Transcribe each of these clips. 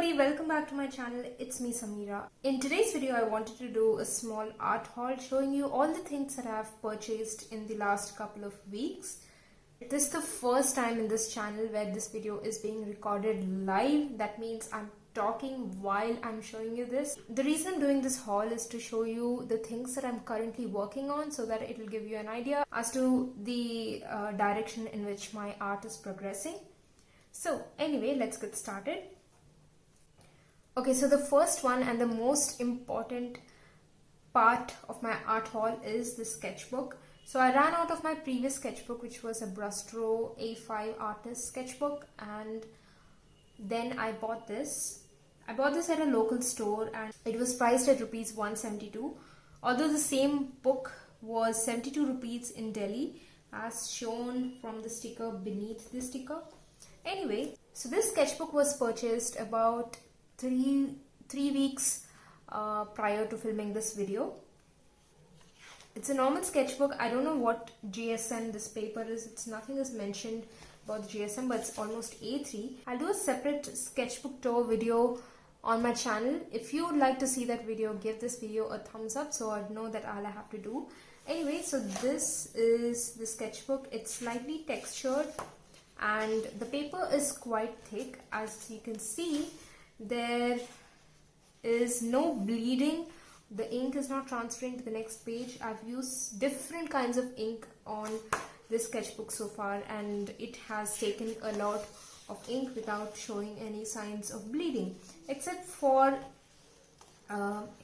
everybody, welcome back to my channel. It's me Samira. In today's video I wanted to do a small art haul showing you all the things that I've purchased in the last couple of weeks. This is the first time in this channel where this video is being recorded live. That means I'm talking while I'm showing you this. The reason I'm doing this haul is to show you the things that I'm currently working on so that it will give you an idea as to the direction in which my art is progressing. So anyway, let's get started. Okay, so the first one and the most important part of my art haul is the sketchbook. So I ran out of my previous sketchbook, which was a Brustro A5 artist sketchbook, and then I bought this. I bought this at a local store and it was priced at rupees 172. Although the same book was 72 rupees in Delhi, as shown from the sticker beneath the sticker. Anyway, so this sketchbook was purchased about three weeks prior to filming this video. It's a normal sketchbook. I don't know what GSM this paper is. Nothing is mentioned about the GSM, but it's almost A3. I'll do a separate sketchbook tour video on my channel. If you would like to see that video, give this video a thumbs up so I'd know that all I have to do. Anyway, so this is the sketchbook. It's slightly textured and the paper is quite thick. As you can see, there is no bleeding. The ink is not transferring to the next page. I've used different kinds of ink on this sketchbook so far and it has taken a lot of ink without showing any signs of bleeding, except for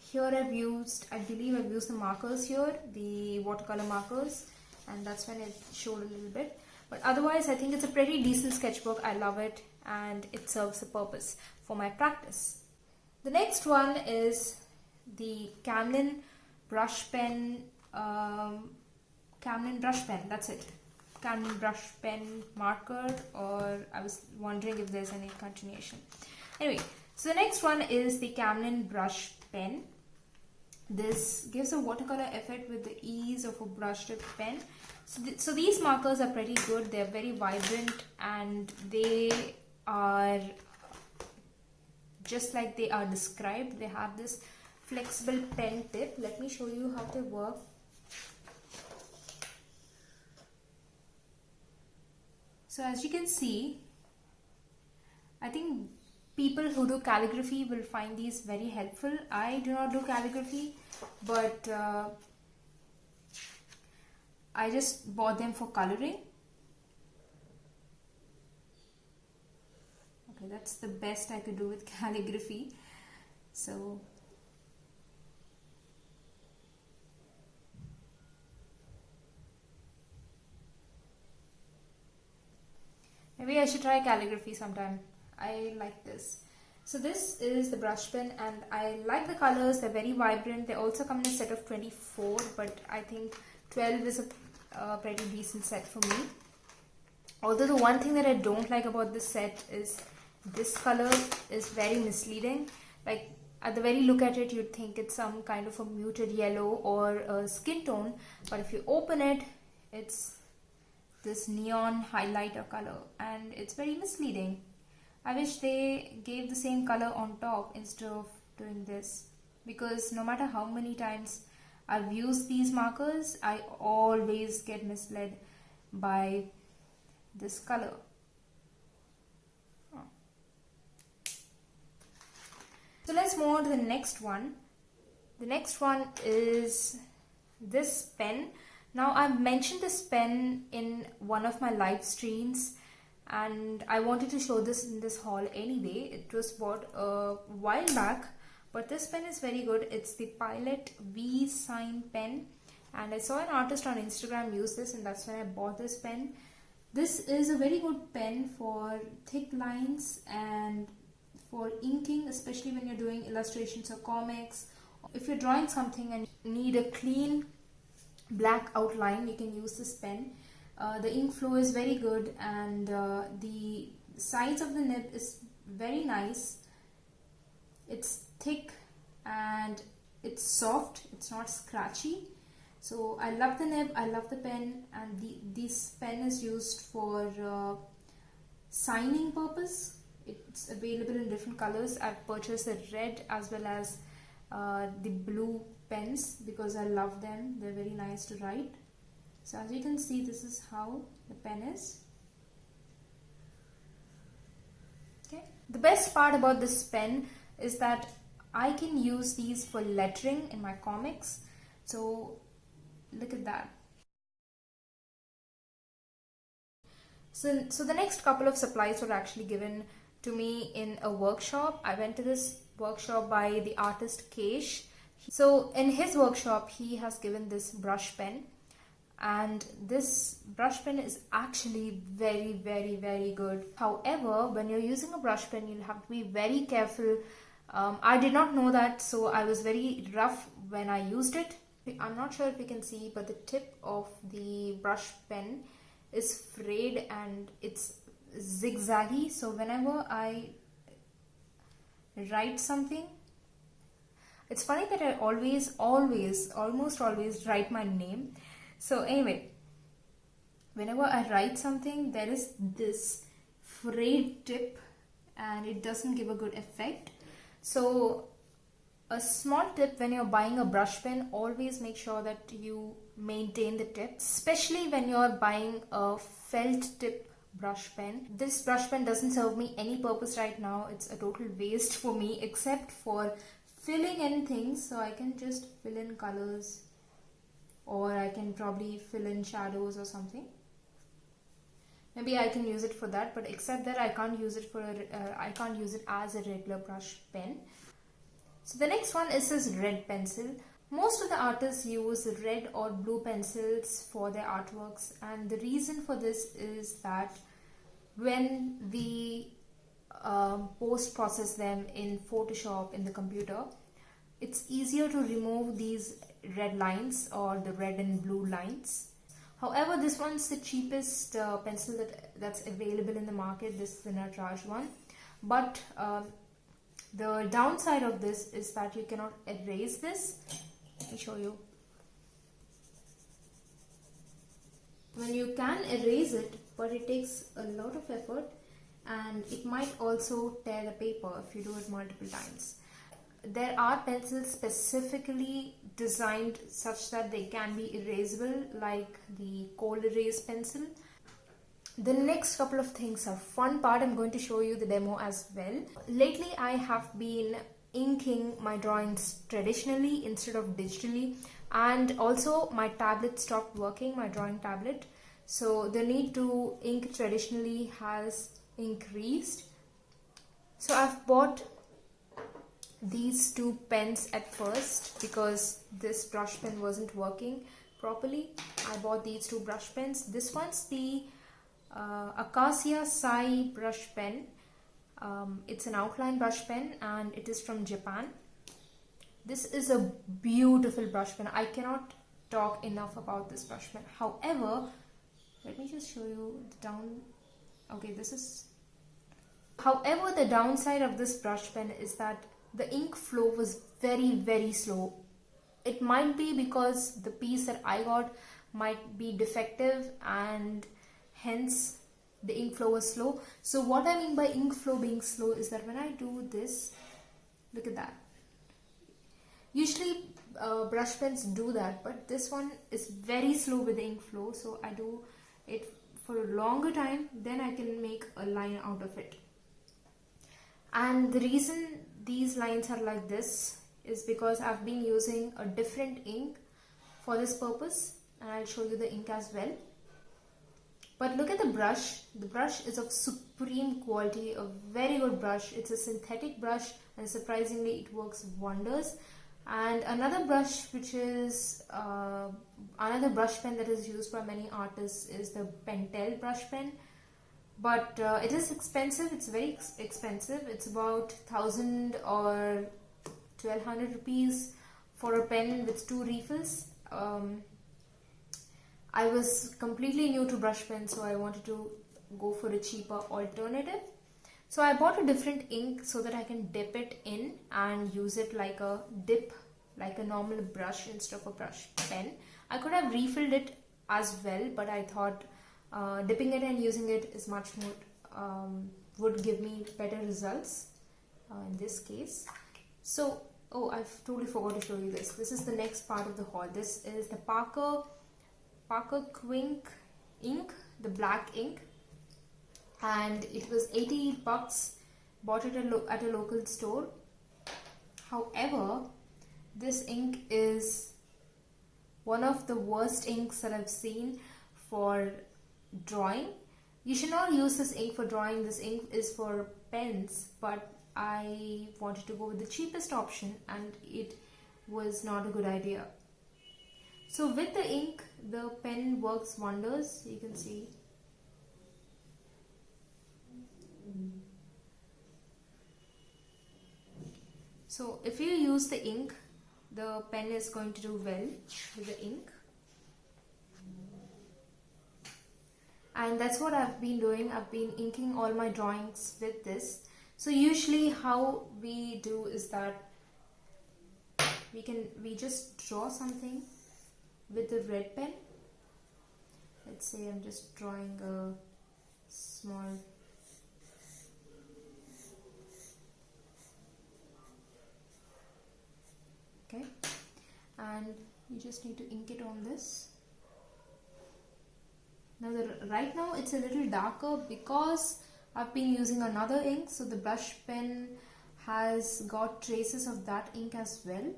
here I believe I've used the markers here, the watercolor markers, and that's when it showed a little bit. But otherwise I think it's a pretty decent sketchbook. I love it and it serves a purpose for my practice. The next one is the Camlin brush pen, that's it. Camlin brush pen marker, or I was wondering if there's any continuation. Anyway, so the next one is the Camlin brush pen. This gives a watercolor effect with the ease of a brush tip pen. So these markers are pretty good. They're very vibrant and they are just like they are described. They have this flexible pen tip. Let me show you how they work. So as you can see, I think people who do calligraphy will find these very helpful. I do not do calligraphy, but I just bought them for coloring. Okay, that's the best I could do with calligraphy. So maybe I should try calligraphy sometime. I like this. So this is the brush pen and I like the colors. They're very vibrant. They also come in a set of 24, but I think 12 is a pretty decent set for me. Although the one thing that I don't like about this set is this color is very misleading. Like at the very look at it, you'd think it's some kind of a muted yellow or a skin tone, but if you open it, it's this neon highlighter color and it's very misleading. I wish they gave the same color on top instead of doing this, because no matter how many times I've used these markers, I always get misled by this color. So let's move on to the next one. The next one is this pen. Now I've mentioned this pen in one of my live streams and I wanted to show this in this haul anyway. It was bought a while back, but this pen is very good. It's the Pilot V Sign pen and I saw an artist on Instagram use this and that's when I bought this pen. This is a very good pen for thick lines and for inking, especially when you're doing illustrations or comics. If you're drawing something and you need a clean black outline, you can use this pen. The ink flow is very good and the size of the nib is very nice. It's thick and it's soft, it's not scratchy. So I love the nib, I love the pen, and this pen is used for signing purpose. It's available in different colors. I've purchased the red as well as the blue pens because I love them. They're very nice to write. So as you can see, this is how the pen is. Okay. The best part about this pen is that I can use these for lettering in my comics. So look at that. So the next couple of supplies were actually given to me in a workshop. I went to this workshop by the artist Kesh. So in his workshop, he has given this brush pen, and this brush pen is actually very, very, very good. However, when you're using a brush pen, you'll have to be very careful. I did not know that, so I was very rough when I used it. I'm not sure if you can see, but the tip of the brush pen is frayed and it's zigzaggy. So whenever I write something, it's funny that I almost always write my name. So anyway, whenever I write something, there is this frayed tip and it doesn't give a good effect. So a small tip when you're buying a brush pen, always make sure that you maintain the tip, especially when you're buying a felt tip brush pen. This brush pen doesn't serve me any purpose right now. It's a total waste for me, except for filling in things. So I can just fill in colors, or I can probably fill in shadows or something. Maybe I can use it for that, but except that I can't use it as a regular brush pen. So the next one is this red pencil. Most of the artists use red or blue pencils for their artworks, and the reason for this is that when we post-process them in Photoshop in the computer, it's easier to remove these red lines or the red and blue lines. However, this one's the cheapest pencil that's available in the market. This is the Nataraj one. But the downside of this is that you cannot erase this. Let me show you. When you can erase it, but it takes a lot of effort, and it might also tear the paper if you do it multiple times. There are pencils specifically designed such that they can be erasable, like the cold erase pencil. The next couple of things are fun part. I'm going to show you the demo as well. Lately, I have been inking my drawings traditionally instead of digitally, and also my tablet stopped working, my drawing tablet. So the need to ink traditionally has increased. So I've bought these two pens at first because this brush pen wasn't working properly. I bought these two brush pens. This one's the Acacia Sai brush pen. It's an outline brush pen and it is from Japan. This is a beautiful brush pen. I cannot talk enough about this brush pen. However, let me just show you the down. Okay, this is. However, the downside of this brush pen is that the ink flow was very, very slow. It might be because the piece that I got might be defective and hence the ink flow was slow. So what I mean by ink flow being slow is that when I do this, look at that. Usually brush pens do that, but this one is very slow with the ink flow. So I do it for a longer time, then I can make a line out of it. And the reason these lines are like this is because I've been using a different ink for this purpose, and I'll show you the ink as well. But look at the brush. The brush is of supreme quality, a very good brush. It's a synthetic brush and surprisingly it works wonders. And another brush, which is another brush pen that is used by many artists, is the Pastels brush pen. But it is expensive. It's very expensive. It's about 1,000 or 1,200 rupees for a pen with 2 refills. I was completely new to brush pens, so I wanted to go for a cheaper alternative. So I bought a different ink so that I can dip it in and use it like a dip, like a normal brush instead of a brush pen. I could have refilled it as well, but I thought dipping it and using it is much more would give me better results in this case. So, oh, I've totally forgot to show you this. This is the next part of the haul. This is the Parker Quink ink, the black ink, and it was 80 bucks. Bought it at a local store. However, this ink is one of the worst inks that I've seen for drawing. You should not use this ink for drawing. This ink is for pens, but I wanted to go with the cheapest option and it was not a good idea. So with the ink, the pen works wonders. You can see. So if you use the ink, the pen is going to do well with the ink. And that's what I've been doing. I've been inking all my drawings with this. So usually how we do is that we just draw something with the red pen. Let's say I'm just drawing a small and you just need to ink it on this. Now right now it's a little darker because I've been using another ink, so the brush pen has got traces of that ink as well.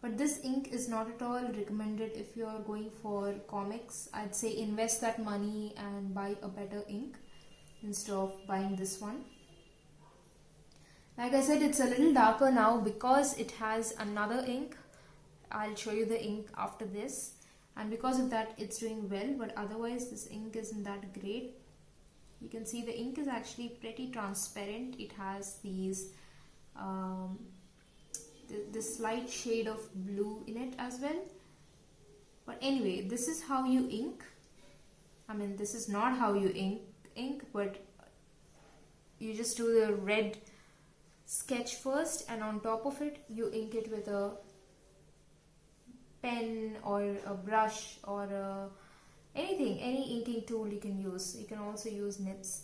But this ink is not at all recommended if you're going for comics. I'd say invest that money and buy a better ink instead of buying this one. Like I said, it's a little darker now because it has another ink. I'll show you the ink after this, and because of that it's doing well, but otherwise this ink isn't that great. You can see the ink is actually pretty transparent. It has these this slight shade of blue in it as well. But anyway, this is how you ink. I mean, this is not how you ink, but you just do the red sketch first, and on top of it you ink it with a pen or a brush or any inking tool you can use. You can also use nibs.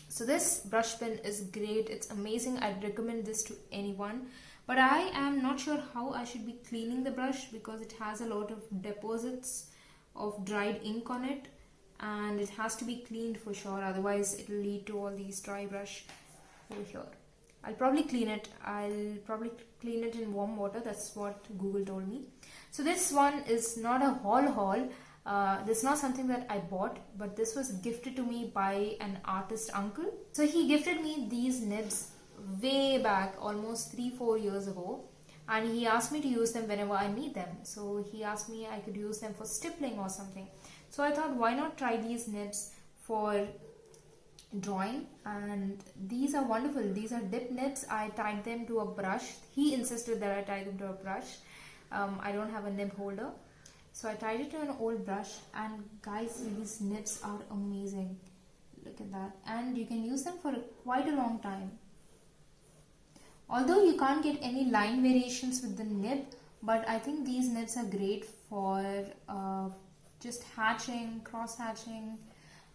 So this brush pen is great. It's amazing. I'd recommend this to anyone. But I am not sure how I should be cleaning the brush because it has a lot of deposits of dried ink on it, and it has to be cleaned for sure. Otherwise it will lead to all these dry brush over here. I'll probably clean it. I'll probably clean it in warm water. That's what Google told me. So this one is not a haul. This is not something that I bought, but this was gifted to me by an artist uncle. So he gifted me these nibs way back, almost 3-4 years ago, and he asked me to use them whenever I need them. So he asked me I could use them for stippling or something. So I thought, why not try these nibs for drawing? And these are wonderful. These are dip nibs. I tied them to a brush. He insisted that I tie them to a brush. I don't have a nib holder, so I tied it to an old brush, and guys, these nibs are amazing. Look at that. And you can use them for quite a long time. Although you can't get any line variations with the nib, but I think these nibs are great for just hatching, cross hatching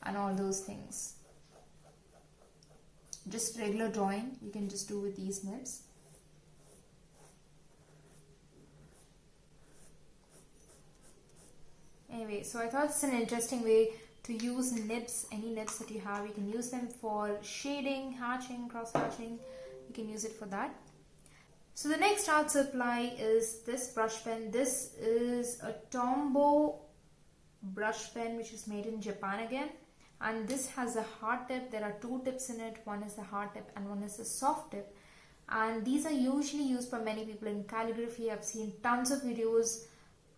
and all those things. Just regular drawing you can just do with these nibs. Anyway, so I thought it's an interesting way to use nibs. Any nibs that you have, you can use them for shading, hatching, cross hatching. You can use it for that. So the next art supply is this brush pen. This is a Tombow brush pen which is made in Japan again, and this has a hard tip. There are two tips in it. One is the hard tip and one is the soft tip, and these are usually used by many people in calligraphy. I've seen tons of videos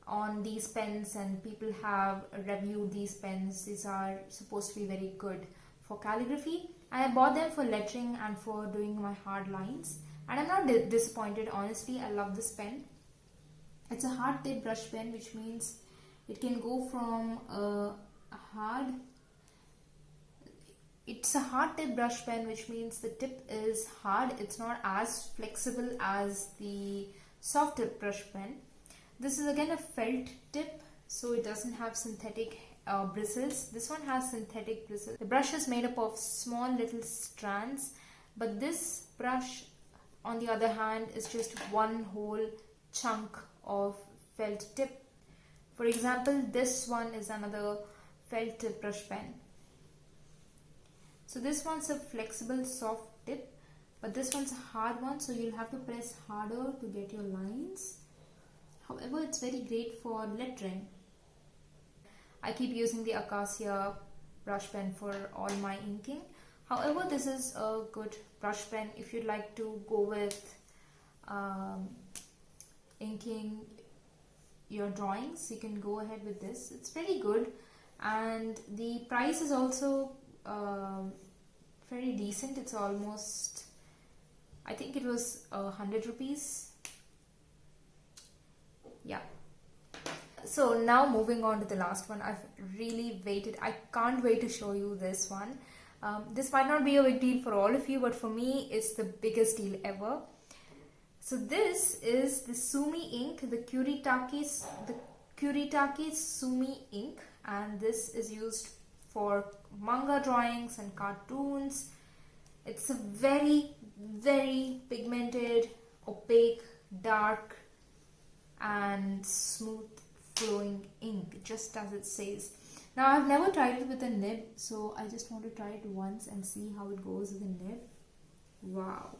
on these pens and people have reviewed these pens. These are supposed to be very good for calligraphy, and I bought them for lettering and for doing my hard lines, and I'm not disappointed. Honestly, I love this pen. It's a hard tip brush pen, which means it can go from it's a hard tip brush pen, which means the tip is hard. It's not as flexible as the soft tip brush pen. This is again a felt tip, so it doesn't have synthetic bristles. This one has synthetic bristles. The brush is made up of small little strands, but this brush on the other hand is just one whole chunk of felt tip. For example, this one is another felt tip brush pen. So this one's a flexible soft tip, but this one's a hard one, so you'll have to press harder to get your lines. However, it's very great for lettering. I keep using the Acacia brush pen for all my inking. However, this is a good brush pen if you'd like to go with inking your drawings. You can go ahead with this. It's pretty good, and the price is also very decent. It's almost, I think it was 100 rupees. Yeah. So now moving on to the last one. I've really waited. I can't wait to show you this one. This might not be a big deal for all of you, but for me it's the biggest deal ever. So this is the Sumi ink, the Kuretake Sumi ink, and this is used for manga drawings and cartoons. It's a very, very pigmented, opaque, dark and smooth flowing ink, just as it says. Now I've never tried it with a nib, so I just want to try it once and see how it goes with a nib. Wow,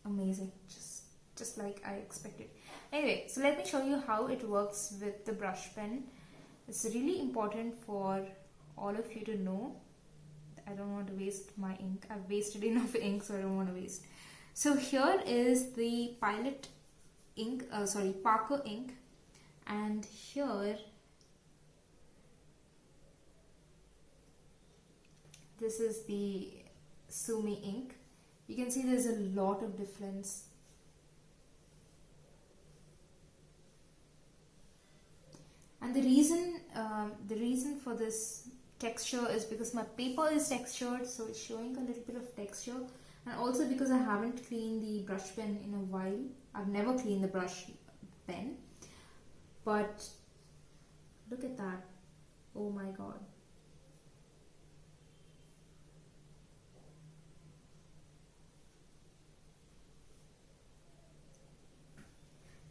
amazing, just like I expected. Anyway, so let me show you how it works with the brush pen. It's really important for all of you to know. I don't want to waste my ink. I've wasted enough ink, so I don't want to waste. So here is the Pilot ink, Parker ink, and here this is the Sumi ink. You can see there's a lot of difference. And the reason for this texture is because my paper is textured, so it's showing a little bit of texture, and also because I haven't cleaned the brush pen in a while. I've never cleaned the brush pen, but look at that. Oh my god.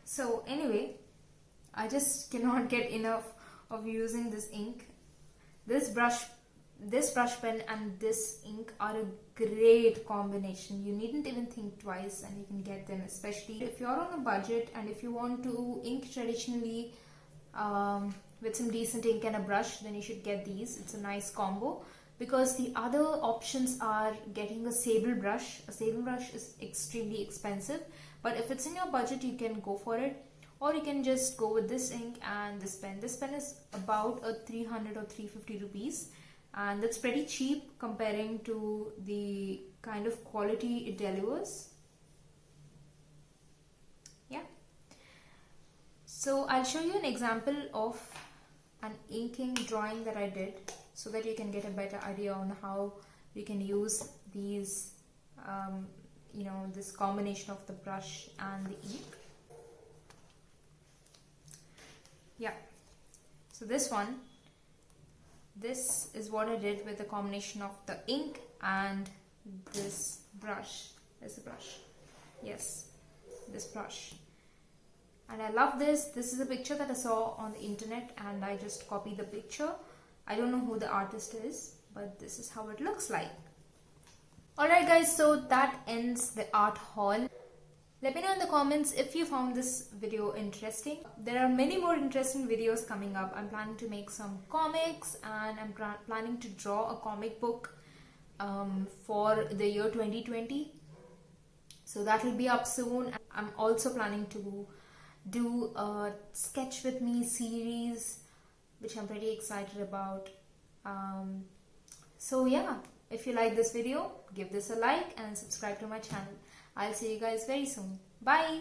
So anyway, I just cannot get enough of using this ink. This brush pen and this ink are a great combination. You needn't even think twice and you can get them, especially if you're on a budget and if you want to ink traditionally with some decent ink and a brush, then you should get these. It's a nice combo, because the other options are getting a sable brush. A sable brush is extremely expensive, but if it's in your budget, you can go for it. Or you can just go with this ink and this pen. This pen is about 300 or 350 rupees, and that's pretty cheap comparing to the kind of quality it delivers. Yeah. So I'll show you an example of an inking drawing that I did, so that you can get a better idea on how you can use these, this combination of the brush and the ink. Yeah, so this is what I did with the combination of the ink and this brush. There's the brush. Yes, this brush. And I love this. This is a picture that I saw on the internet and I just copied the picture. I don't know who the artist is, but this is how it looks like. Alright guys, so that ends the art haul. Let me know in the comments if you found this video interesting. There are many more interesting videos coming up. I'm planning to make some comics, and I'm planning to draw a comic book for the year 2020. So that will be up soon. I'm also planning to do a sketch with me series, which I'm pretty excited about. So yeah, if you like this video, give this a like and subscribe to my channel. I'll see you guys very soon. Bye!